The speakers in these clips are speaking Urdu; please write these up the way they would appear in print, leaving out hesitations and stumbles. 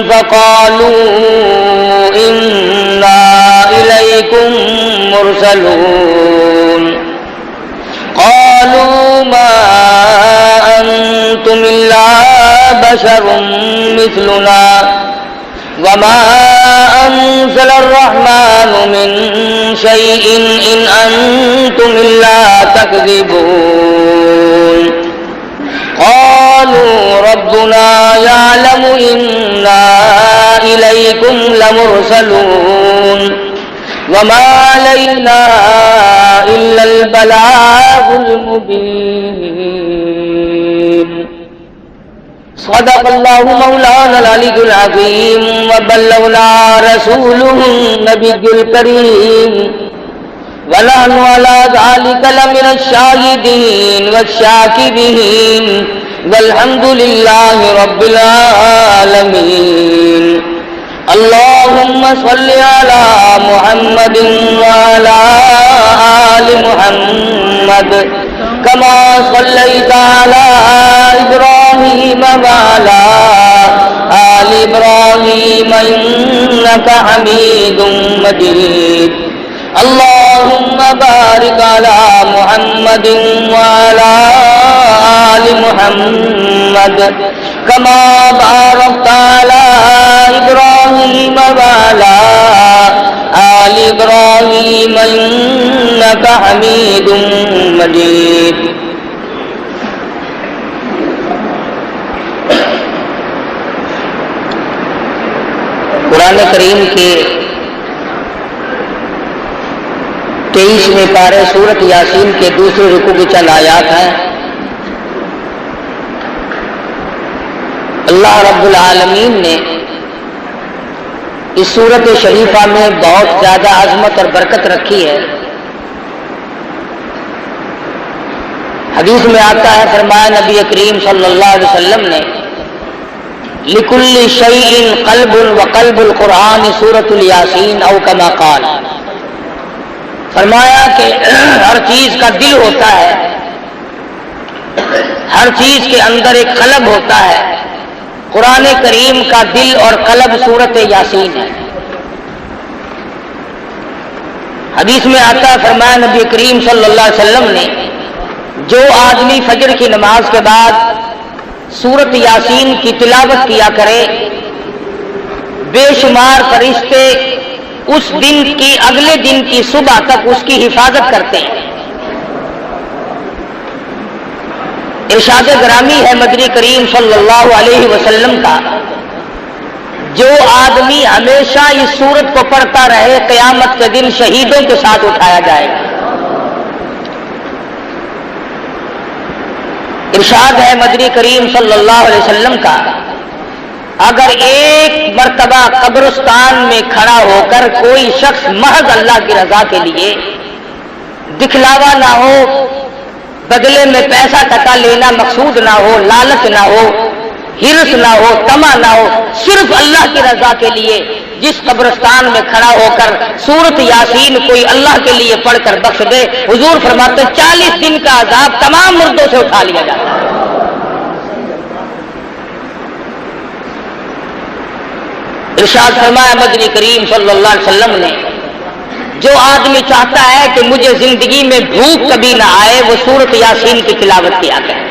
فقالوا إنا إليكم مرسلون قالوا ما أنتم إلا بشر مثلنا وما أنزل الرحمن من شيء إن أنتم إلا تكذبون قالوا ربنا يعلم إنا إليكم لمرسلون وما علينا إلا البلاغ المبين صدق الله مولانا العلي العظيم وبلغنا رسوله النبي الكريم ونحن على ذلك لمن الشاهدين والشاكرين والحمد لله رب العالمين اللهم صل على محمد وعلى آل محمد كما صليت على إبراهيم وعلى آل إبراهيم إنك حميد مجيد اللهم بارك على محمد وعلى آل محمد كما باركت على إبراهيم وعلى آل إبراهيم إنك حميد مجيد قرآن کریم کے 23ویں پارے سورت یاسین کے دوسرے رکوع کی چند آیات ہیں۔ اللہ رب العالمین نے اس سورت شریفہ میں بہت زیادہ عظمت اور برکت رکھی ہے۔ حدیث میں آتا ہے، فرمایا نبی کریم صلی اللہ علیہ وسلم نے لِكُلِّ شَيْءٍ قَلْبٌ وَقَلْبُ الْقُرْآنِ سورۃ الیاسین او کما قال، فرمایا کہ ہر چیز کا دل ہوتا ہے، ہر چیز کے اندر ایک قلب ہوتا ہے۔ قرآن کریم کا دل اور قلب سورت یاسین ہے۔ حدیث میں آتا ہے، فرمایا نبی کریم صلی اللہ علیہ وسلم نے جو آدمی فجر کی نماز کے بعد سورت یاسین کی تلاوت کیا کرے، بے شمار فرشتے اس دن کی اگلے دن کی صبح تک اس کی حفاظت کرتے ہیں۔ ارشاد گرامی ہے مدنی کریم صلی اللہ علیہ وسلم کا، جو آدمی ہمیشہ اس سورت کو پڑھتا رہے قیامت کے دن شہیدوں کے ساتھ اٹھایا جائے گا۔ ارشاد ہے مدنی کریم صلی اللہ علیہ وسلم کا، اگر ایک مرتبہ قبرستان میں کھڑا ہو کر کوئی شخص محض اللہ کی رضا کے لیے، دکھلاوا نہ ہو، بدلے میں پیسہ ٹکا لینا مقصود نہ ہو، لالچ نہ ہو، ہرس نہ ہو، طمع نہ ہو، صرف اللہ کی رضا کے لیے جس قبرستان میں کھڑا ہو کر سورت یاسین کوئی اللہ کے لیے پڑھ کر بخش دے، حضور فرماتے 40 دن کا عذاب تمام مردوں سے اٹھا لیا جاتا ہے۔ ارشاد فرمایا مدنی کریم صلی اللہ علیہ وسلم نے، جو آدمی چاہتا ہے کہ مجھے زندگی میں بھوک کبھی نہ آئے، وہ سورت یاسین کی تلاوت کیا کرے۔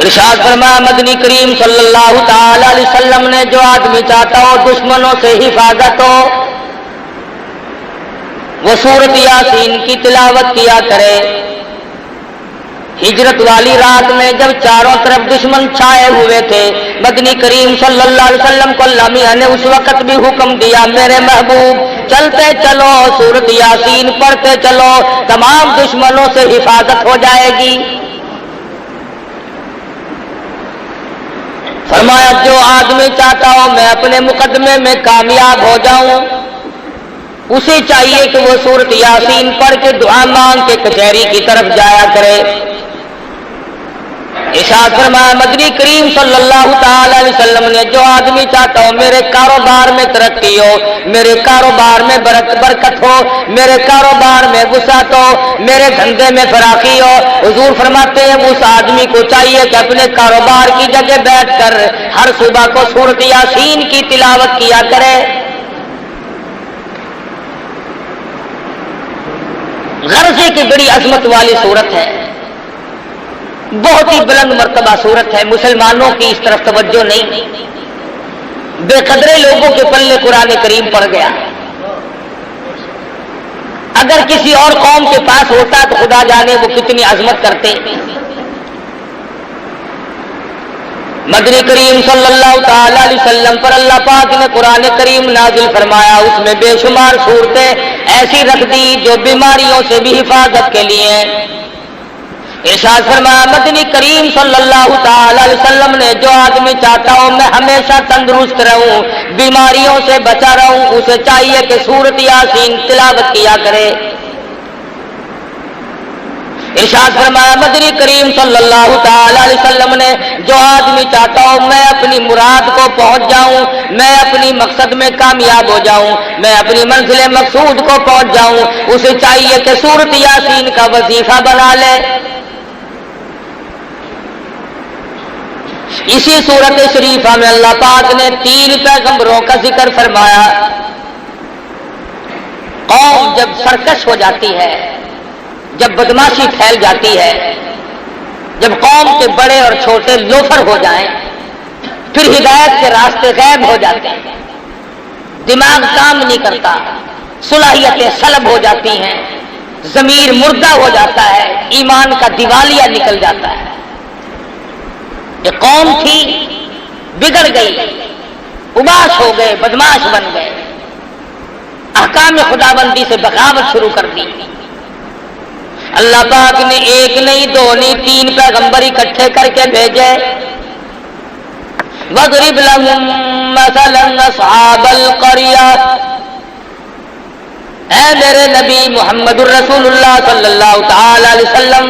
ارشاد فرمایا مدنی کریم صلی اللہ تعالی علیہ وسلم نے، جو آدمی چاہتا ہو دشمنوں سے حفاظت ہو، وہ سورت یاسین کی تلاوت کیا کرے۔ ہجرت والی رات میں جب چاروں طرف دشمن چھائے ہوئے تھے، مدنی کریم صلی اللہ علیہ وسلم کو اللہ میاں نے اس وقت بھی حکم دیا، میرے محبوب چلتے چلو سورت یاسین پڑھتے چلو، تمام دشمنوں سے حفاظت ہو جائے گی۔ فرمایا جو آدمی چاہتا ہو میں اپنے مقدمے میں کامیاب ہو جاؤں، اسے چاہیے کہ وہ سورت یاسین پڑھ کے دعا مانگ کے کچہری کی طرف جایا کرے۔ ارشاد فرمایا مدنی کریم صلی اللہ تعالی علیہ وسلم نے جو آدمی چاہتا ہو میرے کاروبار میں ترقی ہو، میرے کاروبار میں برکت ہو، میرے کاروبار میں وسعت ہو، میرے دھندے میں فراخی ہو، حضور فرماتے ہیں اس آدمی کو چاہیے کہ اپنے کاروبار کی جگہ بیٹھ کر ہر صبح کو سورۃ یاسین کی تلاوت کیا کرے۔ غرضے کی بڑی عظمت والی صورت ہے، بہت ہی بلند مرتبہ صورت ہے، مسلمانوں کی اس طرف توجہ نہیں، بے قدرے لوگوں کے پلے قرآن کریم پڑ گیا۔ اگر کسی اور قوم کے پاس ہوتا تو خدا جانے وہ کتنی عظمت کرتے۔ مدنی کریم صلی اللہ تعالی علیہ وسلم پر اللہ پاک نے قرآن کریم نازل فرمایا، اس میں بے شمار صورتیں ایسی رکھ دی جو بیماریوں سے بھی حفاظت کے لیے ہیں۔ ارشاد فرمایا مدنی کریم صلی اللہ تعالی علیہ وسلم نے جو آدمی چاہتا ہوں میں ہمیشہ تندرست رہوں، بیماریوں سے بچا رہوں، اسے چاہیے کہ سورۃ یاسین تلاوت کیا کرے۔ ارشاد فرمایا مدنی کریم صلی اللہ تعالی علیہ وسلم نے جو آدمی چاہتا ہوں میں اپنی مراد کو پہنچ جاؤں، میں اپنی مقصد میں کامیاب ہو جاؤں، میں اپنی منزل مقصود کو پہنچ جاؤں، اسے چاہیے کہ سورۃ یاسین کا وظیفہ بنا لے۔ اسی سورت شریفہ میں اللہ پاک نے 3 پیغمبروں کا ذکر فرمایا۔ قوم جب سرکش ہو جاتی ہے، جب بدماشی پھیل جاتی ہے، جب قوم کے بڑے اور چھوٹے لوفر ہو جائیں، پھر ہدایت کے راستے غائب ہو جاتے ہیں، دماغ کام نہیں کرتا، صلاحیتیں سلب ہو جاتی ہیں، ضمیر مردہ ہو جاتا ہے، ایمان کا دیوالیہ نکل جاتا ہے۔ یہ قوم تھی بگڑ گئی، اباش ہو گئے، بدماش بن گئے، احکام خداوندی سے بغاوت شروع کر دی۔ اللہ پاک نے 1 نہیں 2 نہیں 3 پیغمبر اکٹھے کر کے بھیجے۔ وَاضْرِبْ لَهُم مَّثَلًا أَصْحَابَ الْقَرْيَةِ، اے میرے نبی محمد الرسول اللہ صلی اللہ تعالی علیہ وسلم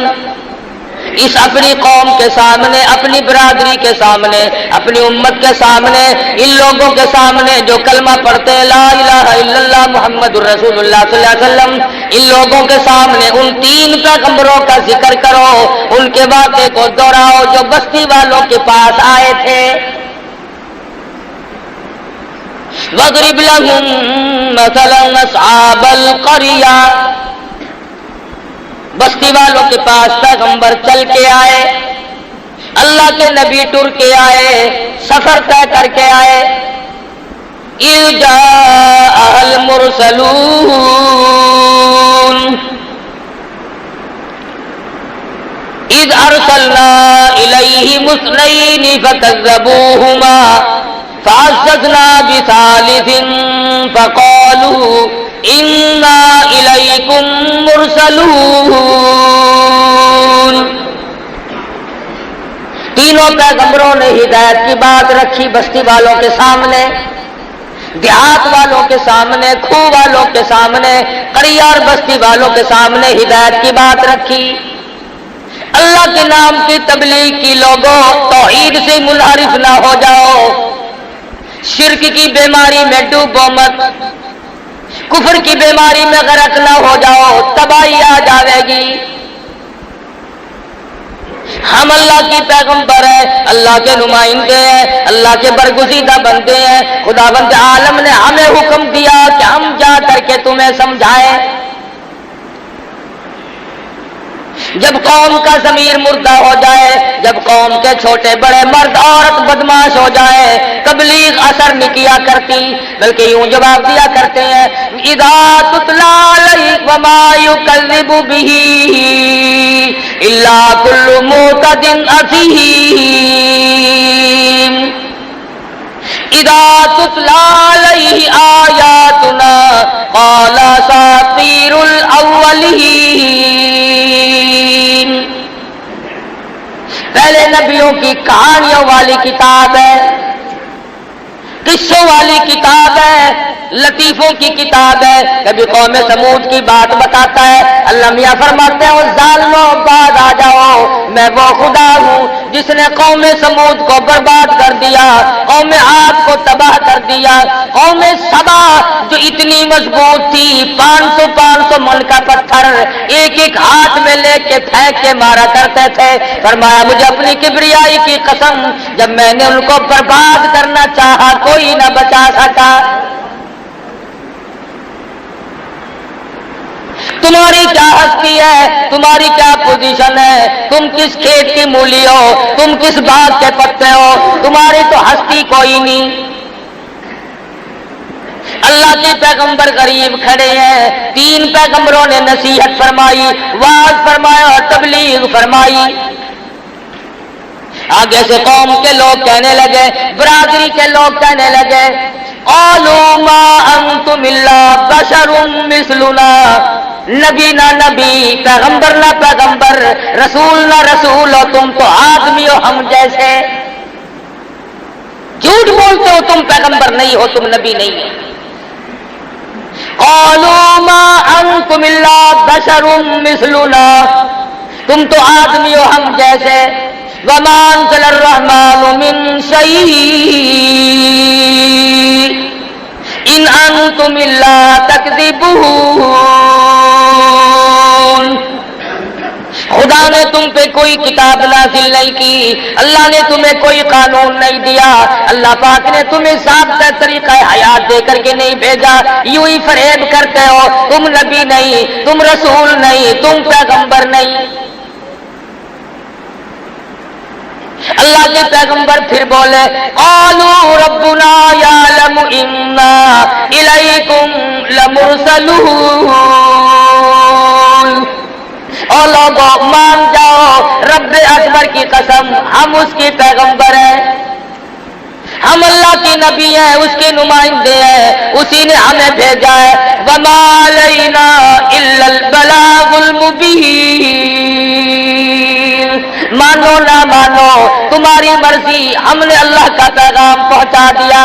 اس اپنی قوم کے سامنے، اپنی برادری کے سامنے، اپنی امت کے سامنے، ان لوگوں کے سامنے جو کلمہ پڑھتے ہیں لا الہ الا اللہ محمد الرسول اللہ صلی اللہ علیہ وسلم، ان لوگوں کے سامنے ان 3 پیغمبروں کا ذکر کرو، ان کے واقعے کو دہراؤ جو بستی والوں کے پاس آئے تھے۔ وَاضْرِبْ لَهُم مَّثَلًا أَصْحَابَ الْقَرْيَةِ، بستی والوں کے پاس پیغمبر چل کے آئے، اللہ کے نبی ٹر کے آئے، سفر طے کر کے آئے۔ اِذْ جَاءَ الْمُرْسَلُونَ، اِذْ أَرْسَلْنَا إِلَيْهِمُ اثْنَيْنِ فَكَذَّبُوهُمَا فَعَزَّزْنَا بِثَالِثٍ فَقَالُوا إِنَّا إِلَيْكُمْ مُرْسَلُونَ۔ تینوں پیغمبروں نے ہدایت کی بات رکھی بستی والوں کے سامنے، دیہات والوں کے سامنے، کھو والوں کے سامنے، قریہ اور بستی والوں کے سامنے ہدایت کی بات رکھی۔ اللہ کے نام کی تبلیغ کی، لوگوں توحید سے منحرف نہ ہو جاؤ، شرک کی بیماری میں ڈوبو مت، کفر کی بیماری میں غرق نہ ہو جاؤ، تباہی آ جاوے گی۔ ہم اللہ کی پیغمبر ہیں، اللہ کے نمائندے ہیں، اللہ کے برگزیدہ بندے ہیں، خداوند عالم نے ہمیں حکم دیا کہ ہم جا کر کے تمہیں سمجھائیں۔ جب قوم کا ضمیر مردہ ہو جائے، جب قوم کے چھوٹے بڑے مرد عورت بدماش ہو جائے، تبلیغ اثر نہیں کیا کرتی، بلکہ یوں جواب دیا کرتے ہیں اذا تتلی علیہ وما یکذب بہ الا کل معتد اثیم، اذا تتلی علیہ آیاتنا قال اساطیر الاولین۔ پہلے نبیوں کی کہانیوں والی کتاب ہے، قصوں والی کتاب ہے، لطیفوں کی کتاب ہے، کبھی قوم سمود کی بات بتاتا ہے، اللہ میاں فرماتے ہیں ظالموں بعد آ جاؤ، میں وہ خدا ہوں جس نے قوم سمود کو برباد کر دیا، قوم عاد کو تباہ کر دیا، قوم سبا جو اتنی مضبوط تھی 500 من کا پتھر ایک ایک ہاتھ میں لے کے پھینک کے مارا کرتے تھے، فرمایا مجھے اپنی کبریائی کی قسم جب میں نے ان کو برباد کرنا چاہا کوئی نہ بچا سکا۔ تمہاری کیا ہستی ہے، تمہاری کیا پوزیشن ہے، تم کس کھیت کی مولی ہو، تم کس باغ کے پتے ہو، تمہاری تو ہستی کوئی نہیں۔ اللہ کے پیغمبر قریب کھڑے ہیں، 3 پیغمبروں نے نصیحت فرمائی، وعظ فرمایا اور تبلیغ فرمائی۔ آگے سے قوم کے لوگ کہنے لگے، برادری کے لوگ کہنے لگے قالوا ما انتم الا بشر مثلنا، نبی نہ نبی، پیغمبر نہ پیغمبر، رسول نہ رسول ہو، تم تو آدمی ہو ہم جیسے، جھوٹ بولتے ہو، تم پیغمبر نہیں ہو، تم نبی نہیں ہو۔ قالوا ما انتم الا بشر مثلنا، تم تو آدمی ہو ہم جیسے، وما انزل الرحمن من شيء ان انتم الا تكذبون، خدا نے تم پہ کوئی کتاب نازل نہیں کی، اللہ نے تمہیں کوئی قانون نہیں دیا، اللہ پاک نے تمہیں ضابطہ طریقہ حیات دے کر کے نہیں بھیجا، یوں ہی فریب کرتے ہو، تم نبی نہیں، تم رسول نہیں، تم پیغمبر نہیں۔ اللہ کے پیغمبر پھر بولے قالوا ربنا یعلم انا الیکم لمرسلون، اور لوگوں مان جاؤ رب اکبر کی قسم ہم اس کی پیغمبر ہیں، ہم اللہ کی نبی ہیں، اس کے نمائندے ہیں، اسی نے ہمیں بھیجا ہے، وما علینا الا البلاغ المبین، مانو نہ مانو تمہاری مرضی، ہم نے اللہ کا پیغام پہنچا دیا۔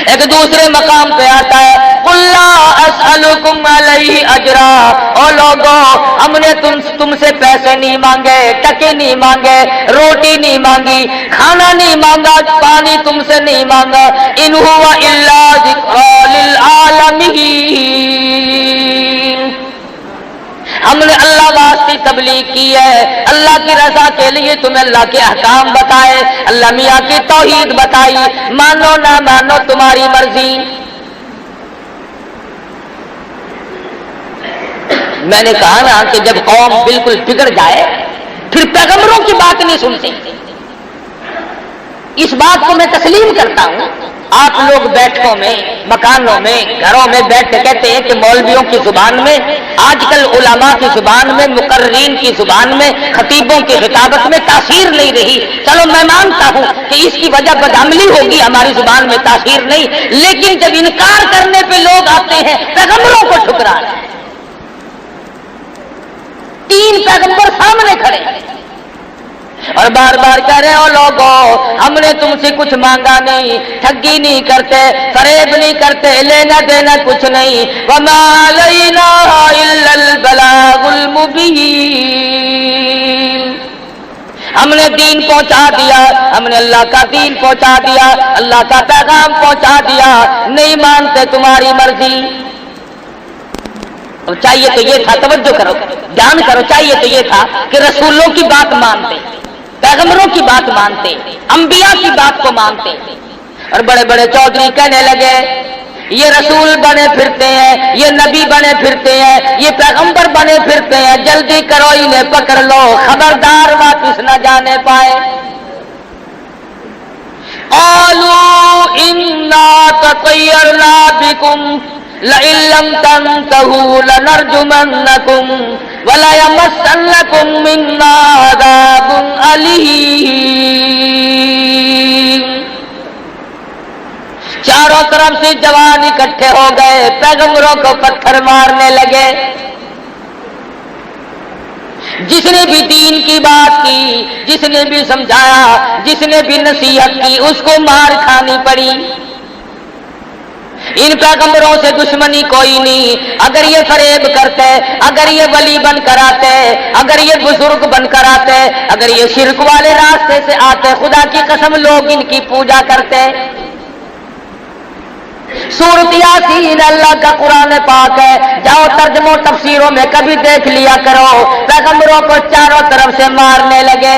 ایک دوسرے مقام پہ آتا ہے قل لا اسألکم علیہ اجرا، اور لوگوں ہم نے تم سے پیسے نہیں مانگے، ٹکے نہیں مانگے، روٹی نہیں مانگی، کھانا نہیں مانگا، پانی تم سے نہیں مانگا، ان هو الا ذکری للعالمین، ہم نے اللہ واسطے تبلیغ کی ہے، اللہ کی رضا کے لیے تمہیں اللہ کے احکام بتائے، اللہ میاں کی توحید بتائی، مانو نہ مانو تمہاری مرضی۔ میں نے کہا نا کہ جب قوم بالکل بگڑ جائے پھر پیغمبروں کی بات نہیں سنتے، اس بات کو میں تسلیم کرتا ہوں۔ آپ لوگ بیٹھکوں میں، مکانوں میں، گھروں میں بیٹھ کے کہتے ہیں کہ مولویوں کی زبان میں، آج کل علماء کی زبان میں، مقررین کی زبان میں، خطیبوں کی خطابت میں تاثیر نہیں رہی۔ چلو میں مانتا ہوں کہ اس کی وجہ بدعملی ہوگی، ہماری زبان میں تاثیر نہیں، لیکن جب انکار کرنے پہ لوگ آتے ہیں پیغمبروں کو ٹھکرا رہے ہیں۔ 3 پیغمبر سامنے کھڑے اور بار بار کہہ رہے ہو لوگوں ہم نے تم سے کچھ مانگا نہیں، ٹھگی نہیں کرتے، فریب نہیں کرتے، لینا دینا کچھ نہیں، وما علینا الا البلاغ المبین، ہم نے دین پہنچا دیا، ہم نے اللہ کا دین پہنچا دیا، اللہ کا پیغام پہنچا دیا، نہیں مانتے تمہاری مرضی۔ چاہیے تو یہ تھا، توجہ کرو، دھیان کرو، چاہیے تو یہ تھا کہ رسولوں کی بات مانتے، پیغمبروں کی بات مانتے، انبیاء کی بات کو مانتے، اور بڑے بڑے چودھری کہنے لگے یہ رسول بنے پھرتے ہیں، یہ نبی بنے پھرتے ہیں، یہ پیغمبر بنے پھرتے ہیں، جلدی کرو انہیں پکڑ لو، خبردار واپس نہ جانے پائے۔ قالوا انا تطیرنا بکم لئن لم تنتهوا لنرجمنکم وَلَيَمَسَّنَّكُم مِّنَّا عَذَابٌ أَلِيمٌ، چاروں طرف سے جوان اکٹھے ہو گئے، پیغمبروں کو پتھر مارنے لگے۔ جس نے بھی دین کی بات کی، جس نے بھی سمجھایا، جس نے بھی نصیحت کی، اس کو مار کھانی پڑی۔ ان پیغمبروں سے دشمنی کوئی نہیں. اگر یہ فریب کرتے، اگر یہ ولی بن کر آتے، اگر یہ بزرگ بن کر آتے، اگر یہ شرک والے راستے سے آتے، خدا کی قسم لوگ ان کی پوجا کرتے. سورۃ یاسین اللہ کا قرآن پاک ہے، جاؤ ترجموں تفسیروں میں کبھی دیکھ لیا کرو. پیغمبروں کو چاروں طرف سے مارنے لگے.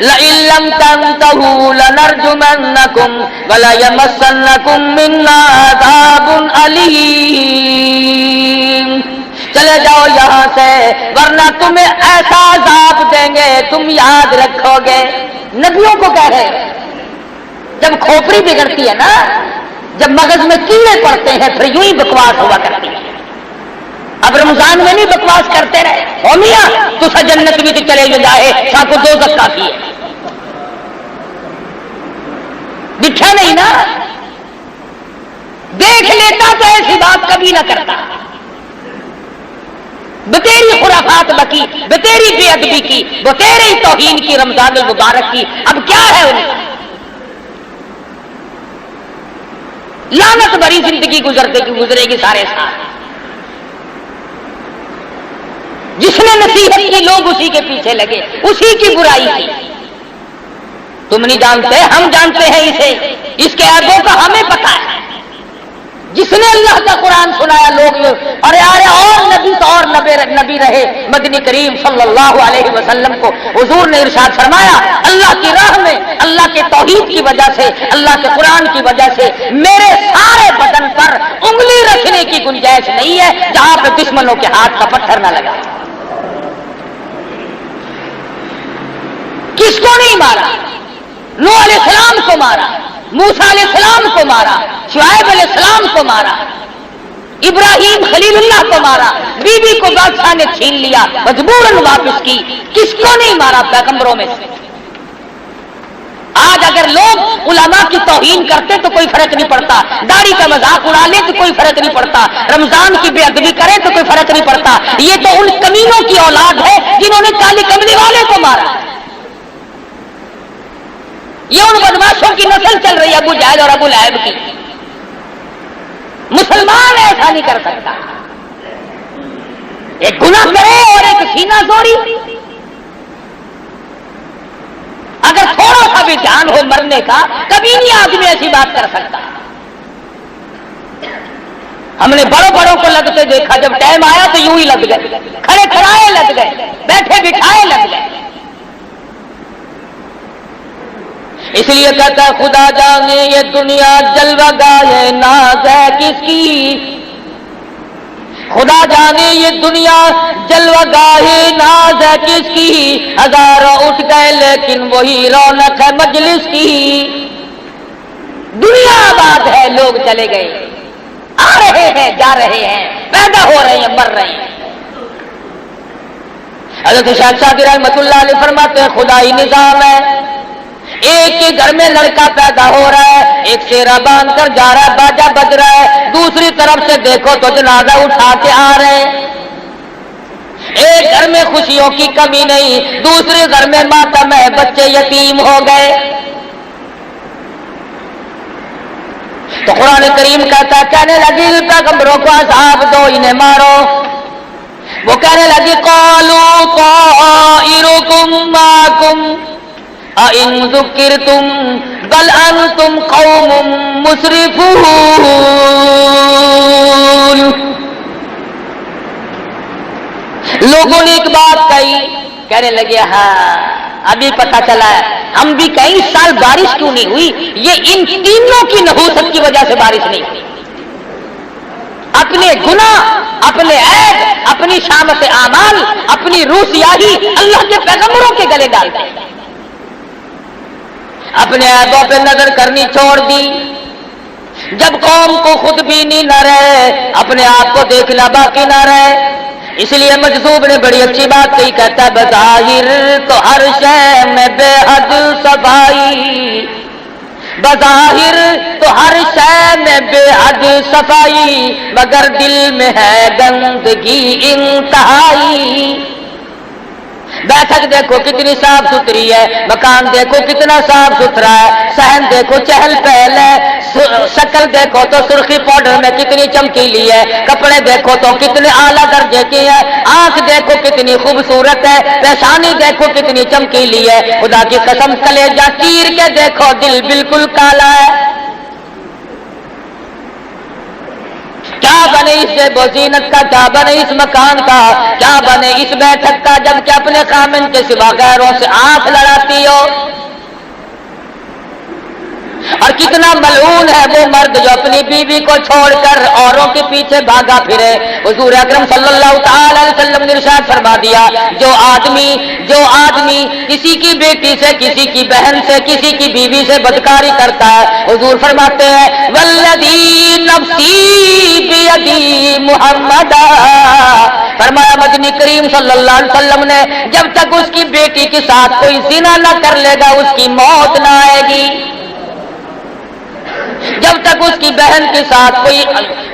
لَئِن لَّمْ تَنْتَهُوا لَنَرْجُمَنَّكُمْ وَلَيَمَسَّنَّكُم مِّنَّا عَذَابٌ أَلِيمٌ. چلے جاؤ یہاں سے ورنہ تمہیں ایسا عذاب دیں گے تم یاد رکھو گے. نبیوں کو کہہ رہے جب کھوپڑی بگڑتی ہے نا، جب مغز میں کیڑے پڑتے ہیں پھر یوں ہی بکواس ہوا کرتی ہے. اب رمضان میں نہیں بکواس کرتے رہے ہو میاں تو جنت بھی تو چلے جائے ساکو دوزخ کافی ہے. دکھا نہیں نا، دیکھ لیتا تو ایسی بات کبھی نہ کرتا. بتیری خرافات بکی، بتیری بے ادبی کی، بتیری توہین کی رمضان المبارک کی. اب کیا ہے ان کا لعنت بھری زندگی گزرے گی سارے سال. جس نے نصیحت کی لوگ اسی کے پیچھے لگے، اسی کی برائی کی. تم نہیں جانتے، ہم جانتے ہیں اسے، اس کے عیبوں کا ہمیں پتا ہے. جس نے اللہ کا قرآن سنایا لوگ ارے اور نبی تو اور نبی رہے مدنی کریم صلی اللہ علیہ وسلم کو حضور نے ارشاد فرمایا اللہ کی راہ میں، اللہ کے توحید کی وجہ سے، اللہ کے قرآن کی وجہ سے میرے سارے بدن پر انگلی رکھنے کی گنجائش نہیں ہے جہاں پہ دشمنوں کے ہاتھ کا پتھر نہ لگا. کس کو نہیں مارا؟ نوح علیہ السلام کو مارا، موسیٰ علیہ السلام کو مارا، شعیب علیہ السلام کو مارا، ابراہیم خلیل اللہ کو مارا، بی بی کو بادشاہ نے چھین لیا، مجبوراً واپس کی. کس کو نہیں مارا پیغمبروں میں سے؟ آج اگر لوگ علماء کی توہین کرتے تو کوئی فرق نہیں پڑتا، داڑھی کا مذاق اڑا لے تو کوئی فرق نہیں پڑتا، رمضان کی بے ادبی کرے تو کوئی فرق نہیں پڑتا. یہ تو ان کمینوں کی اولاد ہے جنہوں نے کالی کملی والے کو مارا. یہ ان بدماشوں کی نسل چل رہی ہے، ابو جہل اور ابو لہب کی. مسلمان ایسا نہیں کر سکتا. ایک گناہ کرے اور ایک سینہ زوری. اگر تھوڑا سا بھی دھیان ہو مرنے کا کبھی نہیں آدمی ایسی بات کر سکتا. ہم نے بڑوں کو لگتے دیکھا، جب ٹائم آیا تو یوں ہی لگ گئے، کھڑے کھڑائے لگ گئے، بیٹھے بٹھائے لگ گئے. اس لیے کہتا ہے خدا جانے یہ دنیا جلوہ گاہ ناز ہے کس کی. خدا جانے یہ دنیا جلوہ گاہ ناز ہے کس کی. ہزاروں اٹھ گئے لیکن وہی رونق ہے مجلس کی. دنیا آباد ہے، لوگ چلے گئے، آ رہے ہیں جا رہے ہیں، پیدا ہو رہے ہیں مر رہے ہیں. حضرت شاہ صادق رحمۃ اللہ علیہ فرماتے ہیں خدائی نظام ہے. ایک کے گھر میں لڑکا پیدا ہو رہا ہے، ایک سیرا باندھ کر جا رہا ہے، باجا بج رہا ہے، دوسری طرف سے دیکھو تو جنازہ اٹھا کے آ رہے ہیں. ایک گھر میں خوشیوں کی کمی نہیں، دوسرے گھر میں ماتم ہے، بچے یتیم ہو گئے. تو قرآن کریم کہتا ہے کہنے لگی پیغمبروں کو عذاب دو، انہیں مارو. وہ کہنے لگی قالوا طائرکم معکم اَإِن ذُكِّرْتُمْ بَلْ أَنْتُمْ قَوْمٌ مُسْرِفُونَ. لوگوں نے ایک بات کہی، کہنے لگے ہاں ابھی پتہ چلا ہے، ہم بھی کہیں اس سال بارش کیوں نہیں ہوئی. یہ ان تینوں کی نحوست کی وجہ سے بارش نہیں ہوئی. اپنے گناہ، اپنے عیب، اپنی شامت اعمال، اپنی روح سیاہی اللہ کے پیغمبروں کے گلے ڈالتے ہیں. اپنے عیبوں پہ نظر کرنی چھوڑ دی. جب قوم کو خود بینی نہ رہے، اپنے آپ کو دیکھنا باقی نہ رہے. اس لیے مجذوب نے بڑی اچھی بات کہی، کہتا ہے بظاہر تو ہر شے میں بے حد صفائی، بظاہر تو ہر شے میں بے حد صفائی، مگر دل میں ہے گندگی انتہائی. بیٹھک دیکھو کتنی صاف ستھری ہے، مکان دیکھو کتنا صاف ستھرا ہے، صحن دیکھو چہل پہل ہے، شکل دیکھو تو سرخی پاؤڈر میں کتنی چمکیلی ہے، کپڑے دیکھو تو کتنے اعلیٰ درجے کی ہے، آنکھ دیکھو کتنی خوبصورت ہے، پیشانی دیکھو کتنی چمکیلی ہے، خدا کی قسم کلیجہ چیر کے دیکھو دل بالکل کالا ہے۔ کیا بنے اس جیب و زینت کا، کیا بنے اس مکان کا، کیا بنے اس بیٹھک کا، جب کہ اپنے خامن کے سوا غیروں سے آنکھ لڑاتی ہو۔ اور کتنا ملعون ہے وہ مرد جو اپنی بیوی کو چھوڑ کر اوروں کے پیچھے بھاگا پھرے۔ حضور اکرم صلی اللہ تعالی علیہ وسلم نے ارشاد فرما دیا، جو آدمی کسی کی بیٹی سے، کسی کی بہن سے، کسی کی بیوی سے بدکاری کرتا ہے، حضور فرماتے ہیں والذی نفسی بیدی محمد، فرمایا مدنی کریم صلی اللہ علیہ وسلم نے جب تک اس کی بیٹی کے ساتھ کوئی زنا نہ کر لے گا اس کی موت نہ آئے گی، جب تک اس کی بہن کے ساتھ کوئی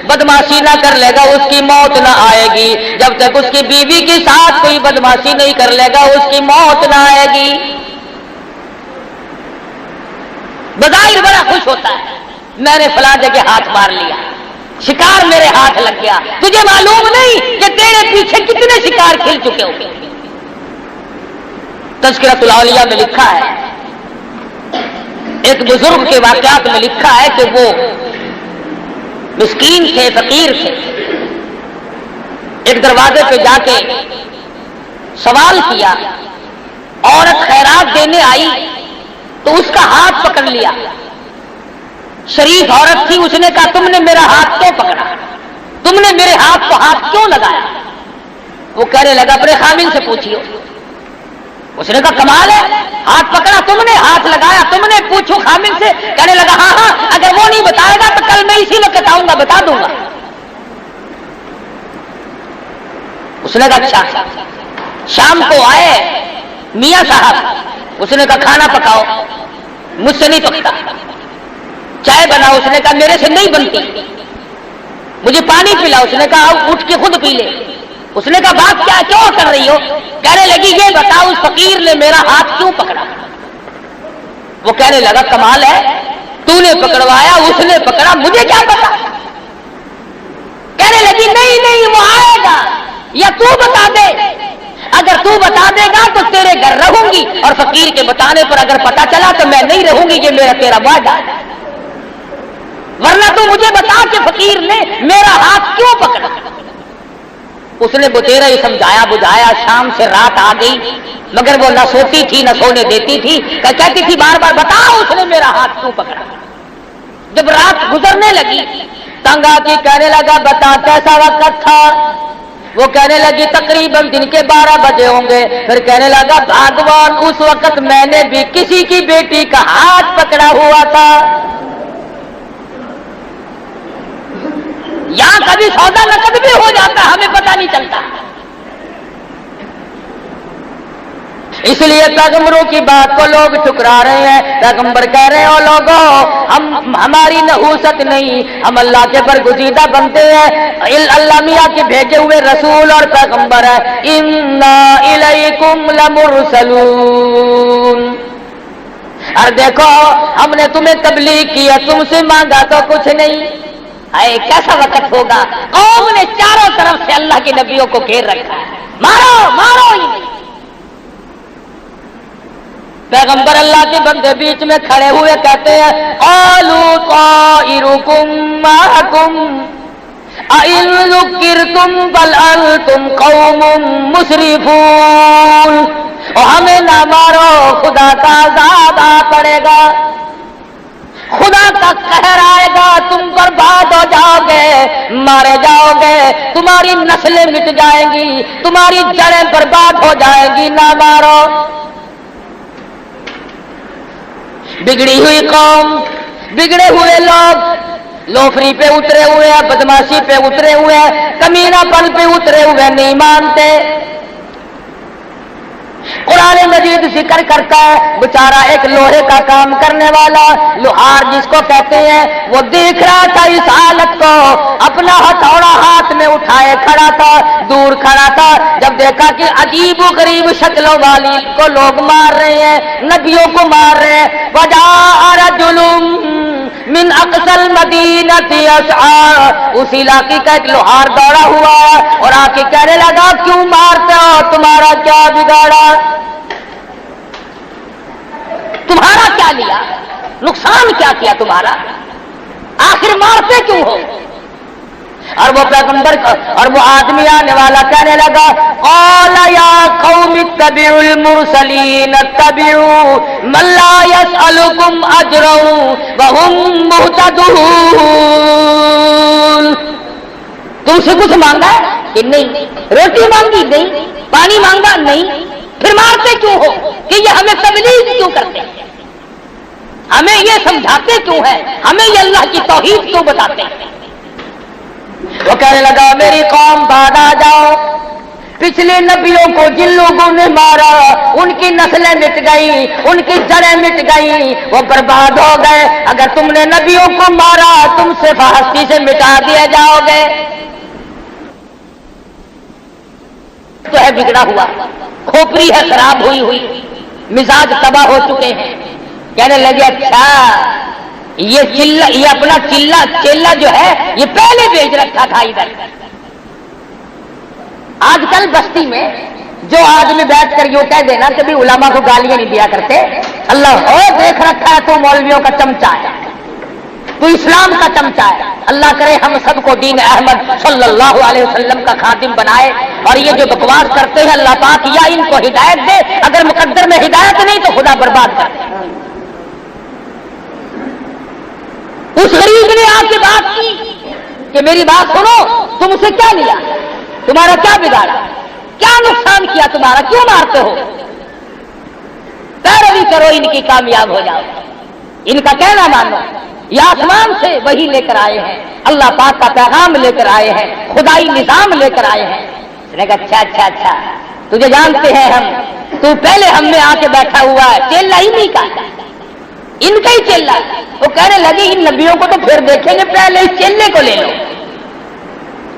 بدماشی نہ کر لے گا اس کی موت نہ آئے گی، جب تک اس کی بیوی کے ساتھ کوئی بدماشی نہیں کر لے گا اس کی موت نہ آئے گی۔ بظاہر بڑا خوش ہوتا ہے، میں نے فلاں جگہ ہاتھ مار لیا، شکار میرے ہاتھ لگ گیا، تجھے معلوم نہیں کہ تیرے پیچھے کتنے شکار کھل چکے ہوں گے۔ تذکرۃ الاولیاء میں لکھا ہے، ایک بزرگ کے واقعات میں لکھا ہے کہ وہ مسکین تھے، فقیر تھے، ایک دروازے پہ جا کے سوال کیا، عورت خیرات دینے آئی تو اس کا ہاتھ پکڑ لیا، شریف عورت تھی، اس نے کہا تم نے میرا ہاتھ کیوں پکڑا، تم نے میرے ہاتھ کو ہاتھ کیوں لگایا؟ وہ کہنے لگا اپنے خامن سے پوچھیو۔ اس نے کہا کمال ہے، ہاتھ پکڑا تم نے، ہاتھ لگایا تم نے، پوچھو خامن سے۔ کہنے لگا ہاں اگر وہ نہیں بتائے گا تو کل میں اسی وقت آؤں گا، بتا دوں گا۔ اس نے کہا اچھا۔ شام کو آئے میاں صاحب، اس نے کہا کھانا پکاؤ، مجھ سے نہیں پکتا، چائے بناؤ، اس نے کہا میرے سے نہیں بنتی، مجھے پانی پلاؤ، اس نے کہا اٹھ کے خود پی لے۔ اس نے کہا بات کیا کیوں کر رہی ہو؟ کہنے لگی یہ بتاؤ اس فقیر نے میرا ہاتھ کیوں پکڑا؟ وہ کہنے لگا کمال ہے، تو نے پکڑوایا، اس نے پکڑا، مجھے کیا پتا؟ کہنے لگی نہیں وہ آئے گا، یا تو بتا دے، اگر تو بتا دے گا تو تیرے گھر رہوں گی، اور فقیر کے بتانے پر اگر پتا چلا تو میں نہیں رہوں گی، یہ میرا تیرا وعدہ ہے، ورنہ تو مجھے بتا کہ فقیر نے میرا ہاتھ کیوں پکڑا۔ اس نے بتیرا ہی سمجھایا بجھایا، شام سے رات آ گئی، مگر وہ نہ سوتی تھی نہ سونے دیتی تھی، کہتی تھی بار بار بتاؤ اس نے میرا ہاتھ کیوں پکڑا۔ جب رات گزرنے لگی تنگ آ کے کہنے لگا بتا کیسا وقت تھا؟ وہ کہنے لگی تقریباً دن کے 12 بجے ہوں گے۔ پھر کہنے لگا بھگوان اس وقت میں نے بھی کسی کی بیٹی کا ہاتھ پکڑا ہوا تھا۔ یہاں کبھی سودا نقد بھی ہو جاتا، ہمیں پتہ نہیں چلتا۔ اس لیے پیغمبروں کی بات کو لوگ ٹھکرا رہے ہیں۔ پیغمبر کہہ رہے ہو لوگوں ہماری نحوست نہیں، ہم اللہ کے برگزیدہ بنتے ہیں، اللہ میاں کے بھیجے ہوئے رسول اور پیغمبر ہے۔ انا الیکم لمرسلون، اور دیکھو ہم نے تمہیں تبلیغ کی ہے، تم سے مانگا تو کچھ نہیں۔ اے کیسا وقت ہوگا، قوم نے چاروں طرف سے اللہ کے نبیوں کو گھیر رکھا ہے، مارو مارو ہی نہیں۔ پیغمبر اللہ کے بندے بیچ میں کھڑے ہوئے کہتے ہیں قالوا طائرکم معکم اَإِن ذُكِّرْتُمْ بَلْ أَنْتُمْ قَوْمٌ مُسْرِفُونَ، اور ہمیں نہ مارو، خدا کا عذاب آ پڑے گا، خدا کا قہر آئے گا، تم برباد ہو جاؤ گے، مارے جاؤ گے، تمہاری نسلیں مٹ جائیں گی، تمہاری جڑیں برباد ہو جائیں گی، نہ مارو۔ بگڑی ہوئی قوم، بگڑے ہوئے لوگ، لوفری پہ اترے ہوئے ہیں، بدماشی پہ اترے ہوئے ہیں، کمینہ پن پہ اترے ہوئے، نہیں مانتے۔ قرآن مجید ذکر کرتا ہے بیچارہ ایک لوہے کا کام کرنے والا لوہار جس کو کہتے ہیں، وہ دیکھ رہا تھا اس حالت کو، اپنا ہتھوڑا ہاتھ میں اٹھائے کھڑا تھا، دور کھڑا تھا، جب دیکھا کہ عجیب و غریب شکلوں والی کو لوگ مار رہے ہیں، نبیوں کو مار رہے ہیں، وجاء رجل من اقصى المدینۃ یسعی، اس علاقے کا ایک لوہار دوڑا ہوا اور آ کے کہنے لگا کیوں مارتے ہو، تمہارا کیا بگاڑا، تمہارا کیا لیا، نقصان کیا کیا تمہارا، آخر مارتے کیوں ہو؟ اور وہ پیغمبر اور وہ آدمی آنے والا کہنے لگا قال یا قوم اتبعوا المرسلین اتبعوا من لا يسألكم اجرا وهم مهتدون، تم سے کچھ مانگا ہے کہ نہیں، روٹی مانگی نہیں، پانی مانگا نہیں، پھر مارتے کیوں ہو کہ یہ ہمیں تبلیغ کیوں کرتے ہیں، ہمیں یہ سمجھاتے کیوں ہیں، ہمیں یہ اللہ کی توحید کیوں بتاتے ہیں؟ وہ کہنے لگا میری قوم بعد آ جاؤ، پچھلے نبیوں کو جن لوگوں نے مارا ان کی نسلیں مٹ گئی، ان کی جڑیں مٹ گئی، وہ برباد ہو گئے، اگر تم نے نبیوں کو مارا تم سے ہستی سے مٹا دیے جاؤ گے، تو ہے بگڑا ہوا، کھوپڑی ہے خراب ہوئی ہوئی، مزاج تباہ ہو چکے ہیں۔ کہنے لگے اچھا یہ اپنا چیلا جو ہے یہ پہلے بیچ رکھا تھا ادھر، آج کل بستی میں جو آدمی بیٹھ کر یوں کہہ دینا کبھی علماء کو گالیاں نہیں دیا کرتے، اللہ او دیکھ رکھا ہے تو مولویوں کا چمچہ ہے، تو اسلام کا چمچہ ہے، اللہ کرے ہم سب کو دین احمد صلی اللہ علیہ وسلم کا خادم بنائے، اور یہ جو بکواس کرتے ہیں اللہ پاک یا ان کو ہدایت دے، اگر مقدر میں ہدایت نہیں تو خدا برباد کر دے۔ اس غریب نے آ کے بات کی کہ میری بات سنو، تم اسے کیا لیا، تمہارا کیا بگاڑا، کیا نقصان کیا تمہارا، کیوں مارتے ہو، پیروی کرو ان کی کامیاب ہو جاؤ، ان کا کہنا مانو، یہ آسمان سے وہی لے کر آئے ہیں، اللہ پاک کا پیغام لے کر آئے ہیں، خدائی نظام لے کر آئے ہیں۔ اس نے کہا اچھا تجھے جانتے ہیں ہم، تو پہلے ہم میں آ کے بیٹھا ہوا ہے، چیلا ہی نہیں کا ان کا ہی چیلا، وہ کہنے لگے ان نبیوں کو تو پھر دیکھیں گے، پہلے اس چیلے کو لے لو،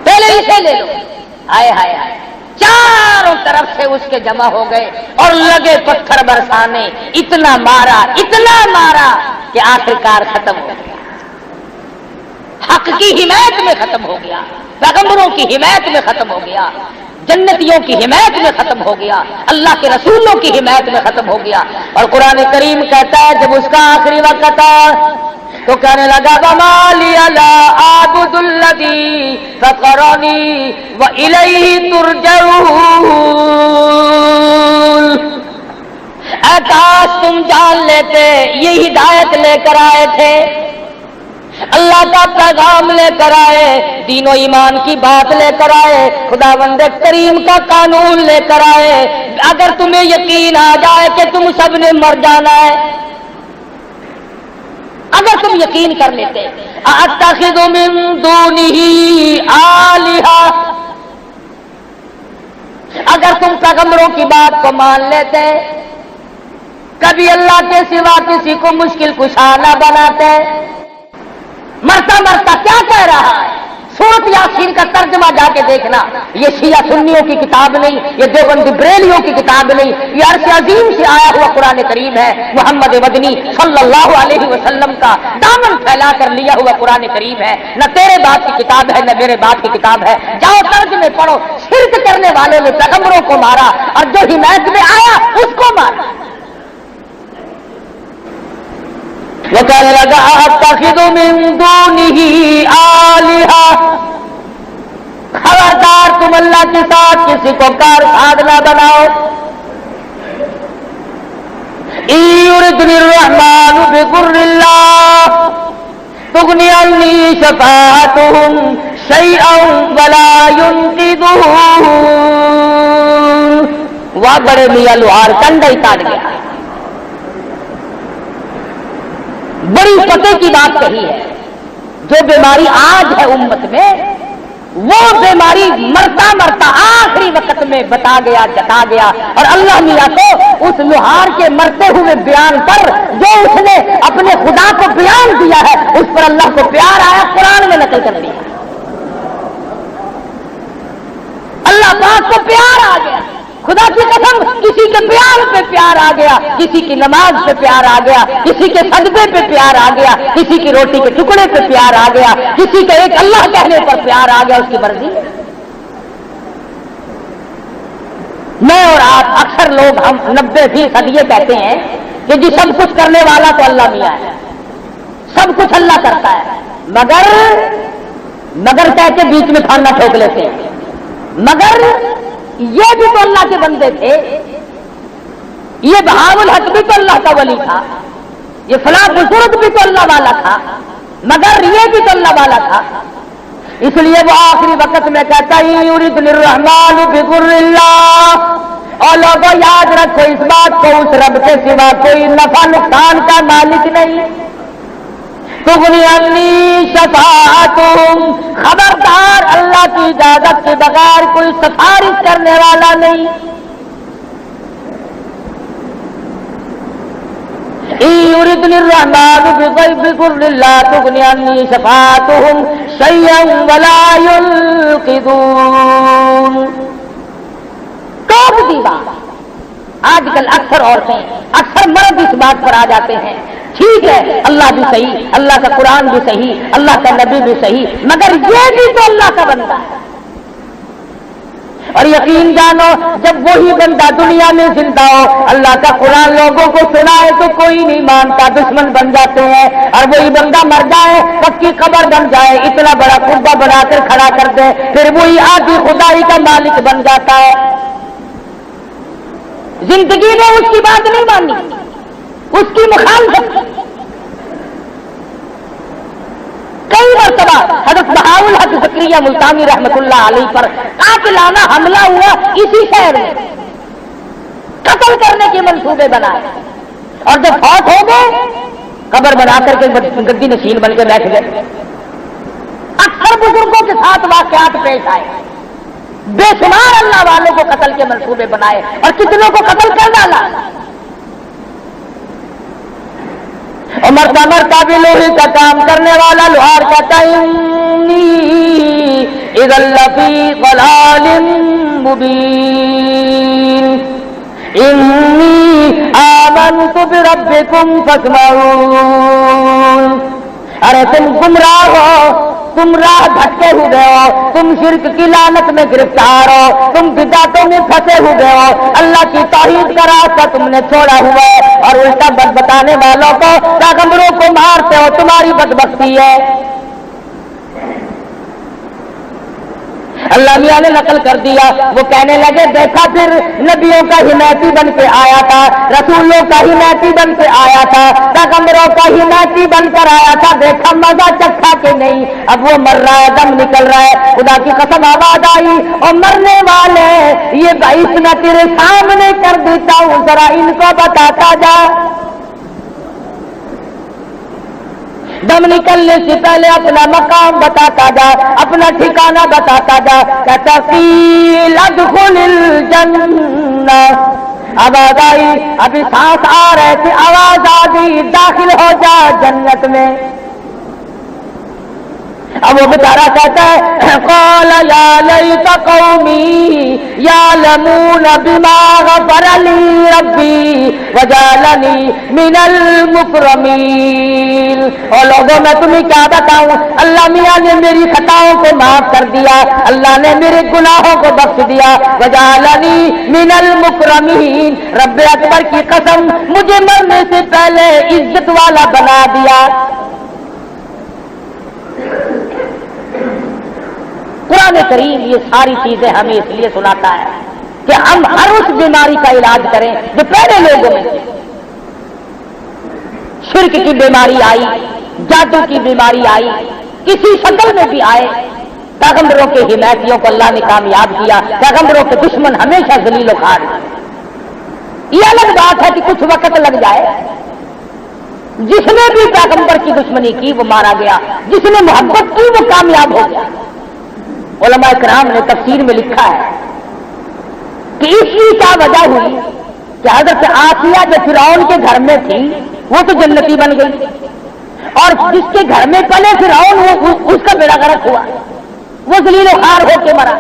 پہلے اسے لے لو۔ آئے ہائے ہائے، چاروں طرف سے اس کے جمع ہو گئے اور لگے پتھر برسانے، اتنا مارا کہ آخرکار ختم ہو گیا، حق کی حمایت میں ختم ہو گیا، پیغمبروں کی حمایت میں ختم ہو گیا، جنتیوں کی حمایت میں ختم ہو گیا، اللہ کے رسولوں کی حمایت میں ختم ہو گیا۔ اور قرآن کریم کہتا ہے جب اس کا آخری وقت تھا تو کہنے لگا وَمَا لِيَ لَا أَعْبُدُ الَّذِي فَطَرَنِي وَإِلَيْهِ تُرْجَعُونَ، اے کاش تم جان لیتے یہ ہدایت لے کر آئے تھے، اللہ کا پیغام لے کر آئے، دین و ایمان کی بات لے کر آئے، خداوند کریم کا قانون لے کر آئے، اگر تمہیں یقین آ جائے کہ تم سب نے مر جانا ہے، اگر تم یقین کر لیتے اَأَتَّخِذُ مِن دُونِهِ آلِهَةً، اگر تم پیغمبروں کی بات کو مان لیتے، کبھی اللہ کے سوا کسی کو مشکل کشا نہ بناتے، مرتا کیا کہہ رہا ہے، سورت یاسین کا ترجمہ جا کے دیکھنا، یہ شیعہ سنیوں کی کتاب نہیں، یہ دیوبندی بریلیوں کی کتاب نہیں، یہ عرش عظیم سے آیا ہوا قرآن کریم ہے، محمد مدنی صلی اللہ علیہ وسلم کا دامن پھیلا کر لیا ہوا قرآن کریم ہے، نہ تیرے باپ کی کتاب ہے نہ میرے باپ کی کتاب ہے، جاؤ ترجمے پڑھو، شرک کرنے والوں نے پیغمبروں کو مارا اور جو حمایت میں آیا اس کو مارا۔ وَقَالَ لَگَا أَتَّخِذُ مِن دُونِهِ آلِهَةً، خبردار تم اللہ کے ساتھ کسی کو کار ساز نہ بناؤ، إِن يُرِدْنِ الرَّحْمَٰنُ بِضُرٍّ لَّا تُغْنِ عَنِّي شَفَاعَتُهُمْ شَيْئًا وَلَا يُنقِذُونِ۔ وہ بڑے میاں لوہار کنڈا ہی کاٹ گیا، بڑی پتے کی بات کہی ہے، جو بیماری آج ہے امت میں وہ بیماری مرتا آخری وقت میں بتا گیا جتا گیا، اور اللہ میاں کو اس لوہار کے مرتے ہوئے بیان پر جو اس نے اپنے خدا کو بیان دیا ہے اس پر اللہ کو پیار آیا، قرآن میں نقل کر دیا، اللہ پاک کو پیار آ گیا، خدا کی قسم کسی کے پیار پہ پیار آ گیا، کسی کی نماز پہ پیار آ گیا، کسی کے صدقے پہ پیار آ گیا، کسی کی روٹی کے ٹکڑے پہ پیار آ گیا، کسی کے ایک اللہ کہنے پر پیار آ گیا، اس کی مرضی۔ میں اور آپ اکثر لوگ ہم 90% یہ کہتے ہیں کہ جی سب کچھ کرنے والا تو اللہ میاں ہے، سب کچھ اللہ کرتا ہے، مگر کہہ کے بیچ میں کھانا ٹھوک لیتے ہیں، مگر یہ بھی تو اللہ کے بندے تھے، یہ بہاء الحق بھی تو اللہ کا ولی تھا، یہ فلاں بزرگ بھی تو اللہ والا تھا، مگر یہ بھی تو اللہ والا تھا۔ اس لیے وہ آخری وقت میں کہتا ہے یرید الرحمن بضر اللہ، اور لوگوں یاد رکھو اس بات کو، اس رب کے سوا کوئی نفع نقصان کا مالک نہیں۔ تغنی عنی شفاعتہم، خبردار اللہ کی اجازت کے بغیر کوئی سفارش کرنے والا نہیں۔ یرید الرحمن بضر لا تغنی عنی شفاعتہم شیئا ولا ینقذون۔ ٹوک دی بات۔ آج کل اکثر عورتیں، اکثر مرد اس بات پر آ جاتے ہیں ٹھیک ہے اللہ بھی صحیح، اللہ کا قرآن بھی صحیح، اللہ کا نبی بھی صحیح، مگر یہ بھی تو اللہ کا بندہ ہے۔ اور یقین جانو جب وہی بندہ دنیا میں زندہ ہو، اللہ کا قرآن لوگوں کو سنائے تو کوئی نہیں مانتا، دشمن بن جاتے ہیں، اور وہی بندہ مر جائے، پکی قبر بن جائے، اتنا بڑا قبہ بنا کر کھڑا کر دے، پھر وہی آدھی خدائی کا مالک بن جاتا ہے۔ زندگی میں اس کی بات نہیں مانی، اس کی مخالفت۔ کئی مرتبہ حضرت بہاء الحق زکریا ملتانی رحمۃ اللہ علیہ پر قاتلانہ حملہ ہوا، اسی شہر میں قتل کرنے کے منصوبے بنائے، اور جب فوت ہو گئے قبر بنا کر کے گدی نشین بن کے بیٹھ گئے۔ اکثر بزرگوں کے ساتھ واقعات پیش آئے، بے شمار اللہ والوں کو قتل کے منصوبے بنائے، اور کتنوں کو قتل کر ڈالا۔ اور مرتا بھی لوہے کا کام کرنے والا لوہار کہتا ہے انی اذا لفی ضلال مبین انی آمنت بربکم فاسمعون۔ ارے تم گمراہ ہو، تم راہ بھٹکے ہوئے ہو، تم شرک کی لعنت میں گرفتار ہو، تم بدعتوں میں پھنسے ہوئے ہو، اللہ کی توحید کا راستہ تم نے چھوڑا ہوا ہے، اور الٹا بد بتانے والوں کو، پیغمبروں کو مارتے ہو، تمہاری بدبختی ہے۔ اللہ میاں نے نقل کر دیا، وہ کہنے لگے دیکھا پھر نبیوں کا حمایتی بن کے آیا تھا، رسولوں کا حمایتی بن کے آیا تھا، پیغمبروں کا حمایتی بن کر آیا تھا، دیکھا مزہ چکھا کہ نہیں، اب وہ مر رہا ہے، دم نکل رہا ہے، خدا کی قسم آواز آئی اور مرنے والے یہ بھائی میں تیرے سامنے کر دیتا ہوں، ذرا ان کو بتاتا جا۔ دم نکلنے سے پہلے اپنا مقام بتاتا جا، اپنا ٹھکانہ بتاتا جا، کہتا قیل ادخل الجنہ، آواز آئی، ابھی سانس آ رہے تھے، آواز آ گئی داخل ہو جا جنت میں۔ اب وہ بیچارہ کہتا ہے قال یا لیت قومی یعلمون بما غفر لی ربی وجعلنی من المکرمین۔ اور لوگوں میں تمہیں کیا بتاؤں، اللہ میاں نے میری خطاؤں کو معاف کر دیا، اللہ نے میرے گناہوں کو بخش دیا، وجعلنی من المکرمین، رب اکبر کی قسم مجھے مرنے سے پہلے عزت والا بنا دیا۔ قرآن کریم یہ ساری چیزیں ہمیں اس لیے سناتا ہے کہ ہم ہر اس بیماری کا علاج کریں جو پہلے لوگوں میں تھی۔ شرک کی بیماری آئی، جادو کی بیماری آئی، کسی شکل میں بھی آئے، پیغمبروں کے حمایتیوں کو اللہ نے کامیاب کیا، پیغمبروں کے دشمن ہمیشہ ذلیل و خوار۔ یہ الگ بات ہے کہ کچھ وقت لگ جائے، جس نے بھی پیغمبر کی دشمنی کی وہ مارا گیا، جس نے محبت کی وہ کامیاب ہو گیا۔ علماء کرام نے تفسیر میں لکھا ہے کہ اس کی کیا وجہ ہوئی کہ حضرت آسیہ جو فرعون کے گھر میں تھی وہ تو جنتی بن گئی، اور جس کے گھر میں پلے فرعون اس کا بیڑا غرق ہوا، وہ ذلیل و خوار ہو کے مرا۔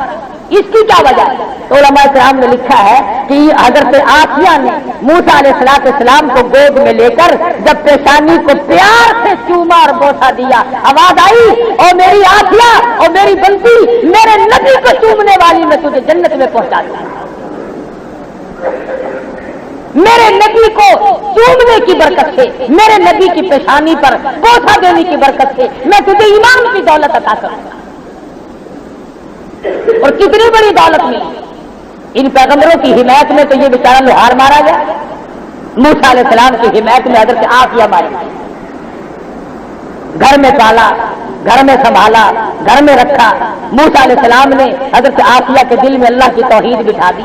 اس کی کیا وجہ ہے؟ تو علماء کرام نے لکھا ہے کہ حضرت آسیہ نے موسیٰ علیہ السلام کو گود میں لے کر جب پیشانی کو پیار سے چوما اور بوسا دیا، آواز آئی اور میری آسیہ اور میری بنتی میرے نبی کو چومنے والی میں تجھے جنت میں پہنچا دوں، میرے نبی کو چومنے کی برکت سے، میرے نبی کی پیشانی پر بوسا دینے کی برکت سے میں تجھے ایمان کی دولت عطا کروں گا۔ اور کتنی بڑی دولت ملی ان پیغمبروں کی حمایت میں، تو یہ بیچارہ لوہار مارا گیا، موسیٰ علیہ السلام کی حمایت میں حضرت آسیہ ماری گئی، گھر میں پالا، گھر میں سنبھالا، گھر میں رکھا۔ موسیٰ علیہ السلام نے حضرت آسیہ کے دل میں اللہ کی توحید بٹھا دی۔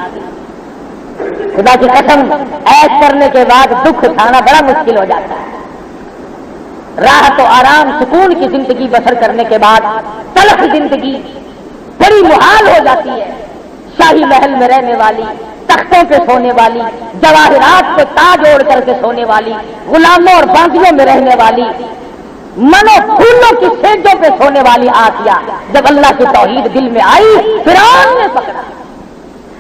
خدا کی قسم، عیش کرنے کے بعد دکھ اٹھانا بڑا مشکل ہو جاتا ہے۔ راحت و آرام سکون کی زندگی بسر کرنے کے بعد تلخ زندگی بڑی محال ہو جاتی ہے۔ شاہی محل میں رہنے والی، تختوں پہ سونے والی، جواہرات پہ تاج اوڑھ کر کے سونے والی، غلاموں اور باندیوں میں رہنے والی، منو پھولوں کی سیجوں پہ سونے والی آسیہ جب اللہ کی توحید دل میں آئی، فرعون نے پکڑا۔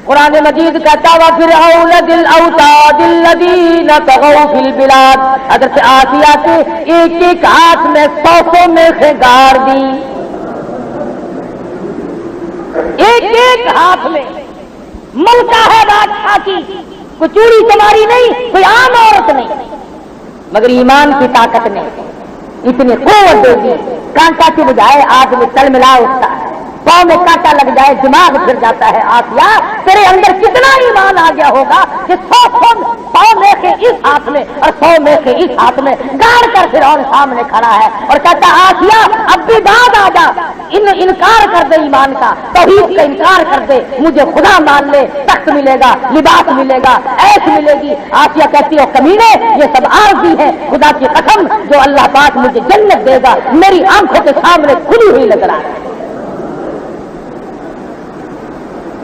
قرآن مجید کہتا ہوا فرعون ذی الاوتاد الذین طغوا فی البلاد، حضرت آسیہ کے ایک ایک ہاتھ میں 100 میخیں گاڑ دی، ایک ایک ہاتھ میں ملکہ ہے بادشاہ کی، کوئی چوڑی چماری نہیں، کوئی عام عورت نہیں، مگر ایمان کی طاقت نے اتنی قوت دے دی، کانٹا کی بجائے آدمی تل ملا اٹھتا ہے، پاؤں میں کانٹا لگ جائے دماغ پھر جاتا ہے۔ آسیہ تیرے اندر کتنا ایمان آ گیا ہوگا کہ 100 میں سے اس ہاتھ میں اور 100 میں سے اس ہاتھ میں گاڑ کر فرعون سامنے کھڑا ہے اور کہتا آسیہ اب بھی بعد آ جا، انکار کر دے ایمان کا، توحید کا انکار کر دے، مجھے خدا مان لے، تخت ملے گا، لباس ملے گا، عیش ملے گی۔ آسیہ کہتی ہو کمینے، یہ سب عارضی ہے، خدا کی قسم جو اللہ پاک مجھے جنت دے گا میری آنکھوں کے سامنے کھلی ہوئی نظر آ رہی ہے۔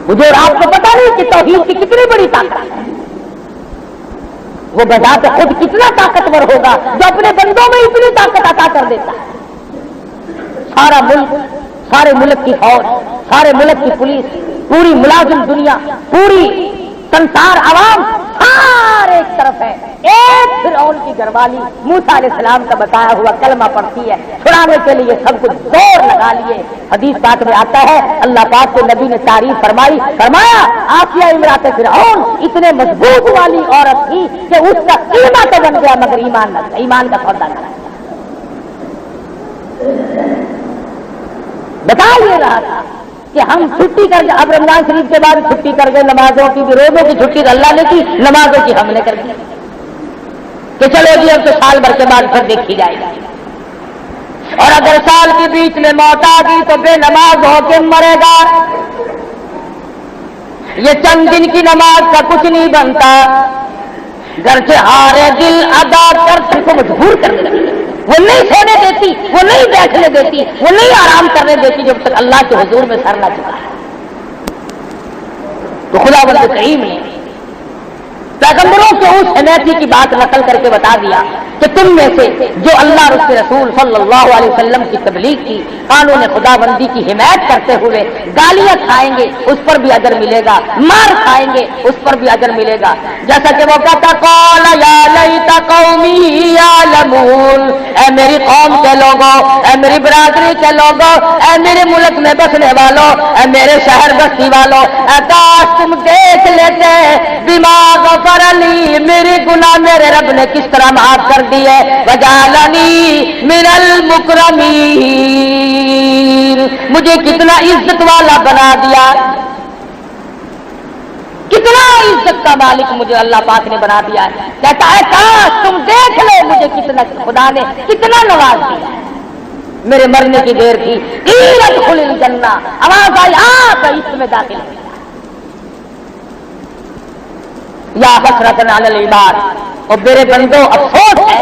مجھے اور آپ کو پتا نہیں کہ توحید کی کتنی بڑی طاقت ہے، وہ بذات خود کتنا طاقتور ہوگا جو اپنے بندوں میں اتنی طاقت عطا کر دیتا ہے۔ سارا ملک، سارے ملک کی فوج، سارے ملک کی پولیس، پوری ملازم دنیا، پوری سنسار عوام سارے ایک طرف ہے، ایک فرعون کی گھر والی موسیٰ علیہ السلام کا بتایا ہوا کلمہ پڑھتی ہے، چھڑانے کے لیے سب کچھ زور لگا لیے۔ حدیث پاک میں آتا ہے اللہ پاک کے نبی نے تعریف فرمائی، فرمایا آسیہ امرات فرعون اتنے مضبوط والی عورت تھی کہ اس کا قیمہ تو بن گیا مگر ایمان نہ، ایمان کا سودا نہ۔ بتا یہ رہا تھا کہ ہم چھٹی کر گئے، اب رمضان شریف کے بعد چھٹی کر گئے، نمازوں کی بھی، روزوں کی چھٹی تو اللہ نے کی، نمازوں کی ہم نے کر دی کہ چلو جی اب تو سال بھر کے بعد پھر دیکھی جائے گی، اور اگر سال کے بیچ میں موت آ گئی تو بے نماز ہو کے مرے گا، یہ چند دن کی نماز کا کچھ نہیں بنتا، گھر سے ہارے دل ادا کر تم کو مجبور کرنے لگی، وہ نہیں سونے دیتی، وہ نہیں بیٹھنے دیتی، وہ نہیں آرام کرنے دیتی جب تک اللہ کے حضور میں سر نہ چکا ہے۔ تو خداوند کریم نے پیغمبروں کے اس حمیتی کی بات نقل کر کے بتا دیا کہ تم میں سے جو اللہ اور اس کے رسول صلی اللہ علیہ وسلم کی تبلیغ کی، قانون خداوندی کی حمایت کرتے ہوئے گالیاں کھائیں گے اس پر بھی اجر ملے گا، مار کھائیں گے اس پر بھی اجر ملے گا۔ جیسا کہ وہ کہتا قال یا لیت قومی یعلمون، اے میری قوم کے لوگوں، اے میری برادری کے لوگوں، اے میرے ملک میں بسنے والوں، اے میرے شہر بستی والوں، اے کاش تم دیکھ لیتے دماغ پر علی میری گناہ میرے رب نے کس طرح معاف کر دیے، وجعلنی من المکرمین، مجھے کتنا عزت والا بنا دیا، کتنا عزت کا مالک مجھے اللہ پاک نے بنا دیا ہے۔ کہتا ہے کاش تم دیکھ لو مجھے کتنا خدا نے کتنا نواز دیا ہے۔ میرے مرنے کی دیر تھی، قیل ادخل الجنہ، آواز آئی آ اس میں داخل ہو یا حسرۃ علی العباد، اور میرے بندو افسوس ہے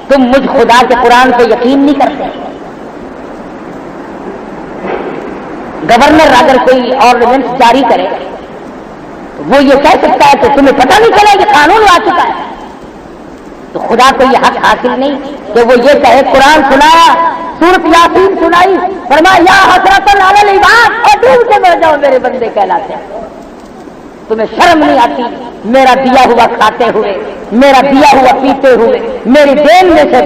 تم مجھ خدا کے قرآن پہ یقین نہیں کرتے۔ گورنر اگر کوئی آرڈیننس جاری کرے وہ یہ کہہ سکتا ہے کہ تمہیں پتہ نہیں چلا کہ قانون آ چکا ہے، تو خدا کو یہ حق حاصل نہیں کہ وہ یہ کہے قرآن سنایا سورۃ یاسین سنائی، فرمایا یا حسرۃ علی العباد، اور ڈوب کے مر جاؤ میرے بندے کہلاتے ہیں۔ تمہیں شرم نہیں آتی میرا دیا ہوا کھاتے ہوئے، میرا دیا ہوا پیتے ہوئے، میری دین میں سے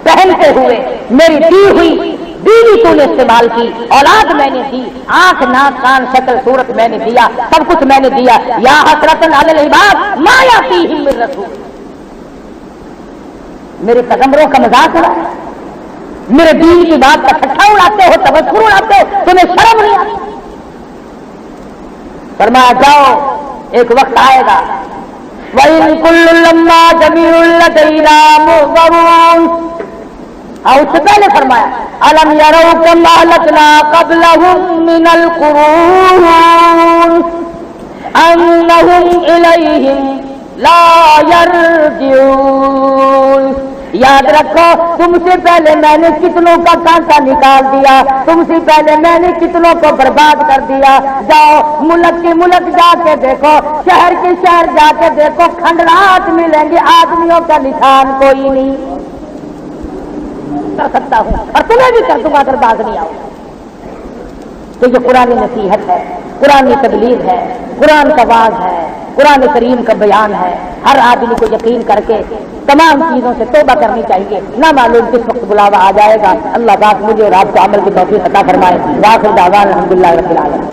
پہنتے ہوئے، میری دی ہوئی بیوی تو نے استعمال کی، اولاد میں نے دی، آنکھ ناک کان شکل صورت میں نے دیا، سب کچھ میں نے دیا۔ یا حسرۃ علی العباد ما یاتیہم من رسول، میرے پیغمبروں کا مذاق اڑا، میرے دین کی بات کا ٹھٹھا اڑاتے ہو، تبصر اڑاتے ہو، تمہیں شرم نہیں آتی؟ فرمایا جاؤ ایک وقت آئے گا وَإِن كُلٌّ لَمَّا جَمِيعٌ لَدَيْنَا مُحْضَرُونَ، اور اس سے پہلے فرمایا أَلَمْ يَرَوْا كَمْ أَهْلَكْنَا قَبْلَهُم مِّنَ الْقُرُونِ أَنَّهُمْ إِلَيْهِمْ لَا يَرْجِعُونَ۔ یاد رکھو تم سے پہلے میں نے کتنوں کا کانٹا نکال دیا، تم سے پہلے میں نے کتنوں کو برباد کر دیا۔ جاؤ ملک کے ملک جا کے دیکھو، شہر کے شہر جا کے دیکھو، کھنڈرات ملیں گے، آدمیوں کا نشان کوئی نہیں کر سکتا ہوں، اور تمہیں بھی کر دوں گا اگر باز نہیں آؤ۔ تو یہ قرآن نصیحت ہے، قرآن تبلیغ ہے، قرآن کا واعظ ہے، قرآن کریم کا بیان ہے۔ ہر آدمی کو یقین کر کے تمام چیزوں سے توبہ کرنی چاہیے، نہ معلوم کس وقت بلاوا آ جائے گا۔ اللہ پاک مجھے اور آپ کو عمل کی توفیق عطا فرمائے۔ وآخر دعوانا الحمدللہ رب العالمین۔